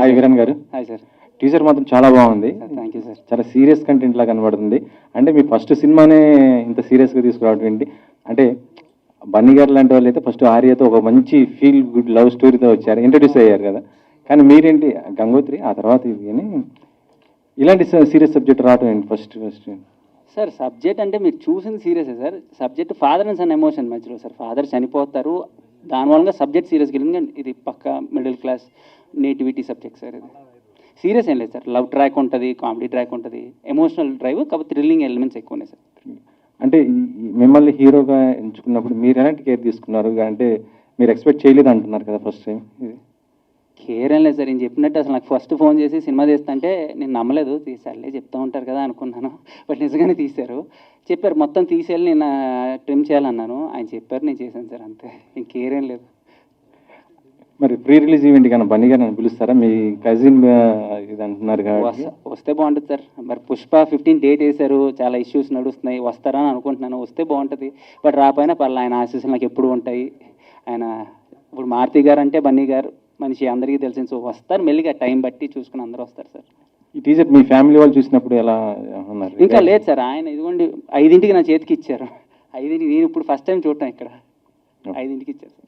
Hi Veeran గారు. Hi sir. Teaser మాత్రం చాలా బాగుంది. Thank you sir. చాలా సీరియస్ కంటెంట్ లా కనబడుతుంది. అంటే మీ ఫస్ట్ సినిమానే ఇంత సీరియస్గా తీసుకురావడం ఏంటి? అంటే బన్నీ గారు లాంటి వాళ్ళు అయితే ఫస్ట్ ఆర్యతో ఒక మంచి ఫీల్ గుడ్ లవ్ స్టోరీతో వచ్చారు, ఇంట్రడ్యూస్ అయ్యారు కదా. కానీ మీరేంటి గంగోత్రి, ఆ తర్వాత ఇది అని ఇలాంటి సీరియస్ సబ్జెక్ట్ రావడం ఏంటి ఫస్ట్? సార్ సబ్జెక్ట్ అంటే మీరు చూసింది సీరియసే sir. Subject father and son emotion మధ్యలో సార్. ఫాదర్ చనిపోతారు, దానివల్ల సబ్జెక్ట్ సీరియస్గా వెళ్ళింది. ఇది పక్క middle class nativity subject sir. ఇది సీరియస్ ఏం లేదు సార్. లవ్ ట్రాక్ ఉంటుంది, కామెడీ ట్రాక్ ఉంటుంది, ఎమోషనల్ డ్రైవ్, కాబట్టి థ్రిల్లింగ్ ఎలిమెంట్స్ ఎక్కువ ఉన్నాయి సార్. అంటే మిమ్మల్ని హీరోగా ఎంచుకున్నప్పుడు మీరు ఎలాంటి కేర్ తీసుకున్నారు? అంటే మీరు ఎక్స్పెక్ట్ చేయలేదు అంటున్నారు కదా ఫస్ట్ టైం. ఇది కేర్ ఏం లేదు సార్. నేను చెప్పినట్టు అసలు నాకు ఫస్ట్ ఫోన్ చేసి సినిమా తీస్తుంటే నేను నమ్మలేదు. తీసారులే చెప్తూ ఉంటారు కదా అనుకున్నాను. బట్ నిజంగానే తీశారు. చెప్పారు మొత్తం తీసేయాలి, నేను ట్రిమ్ చేయాలన్నాను. ఆయన చెప్పారు, నేను చేశాను సార్, అంతే. కేర్ ఏం లేదు. మరి ప్రీ రిలీజ్ ఈవెంట్ కన్నా బన్నీ గారు నన్ను పిలుస్తారా? మీ కజిన్ ఇది అంటున్నారు కాబట్టి వస్తే బాగుంటుంది సార్. మరి పుష్ప 15 డేట్ వేశారు, చాలా ఇష్యూస్ నడుస్తున్నాయి. వస్తారా అని అనుకుంటున్నాను. వస్తే బాగుంటుంది. బట్ రాపోయినా పర్లేదు, ఆయన ఆశీస్సులు నాకు ఎప్పుడు ఉంటాయి. ఆయన ఇప్పుడు మారుతి గారు అంటే బన్నీ గారు మనిషి అందరికీ తెలిసింది. సో వస్తారు మెల్లిగా, టైం బట్టి చూసుకుని అందరూ వస్తారు సార్. ఈ టీజర్ మీ ఫ్యామిలీ వాళ్ళు చూసినప్పుడు ఎలా ఉన్నారు? ఇంకా లేదు సార్. ఆయన ఇదిగోండి 5ంటికి నా చేతికి ఇచ్చారు. 5ంటికి నేను ఇప్పుడు ఫస్ట్ టైం చూడటం ఇక్కడ. 5ంటికి ఇచ్చారు సార్.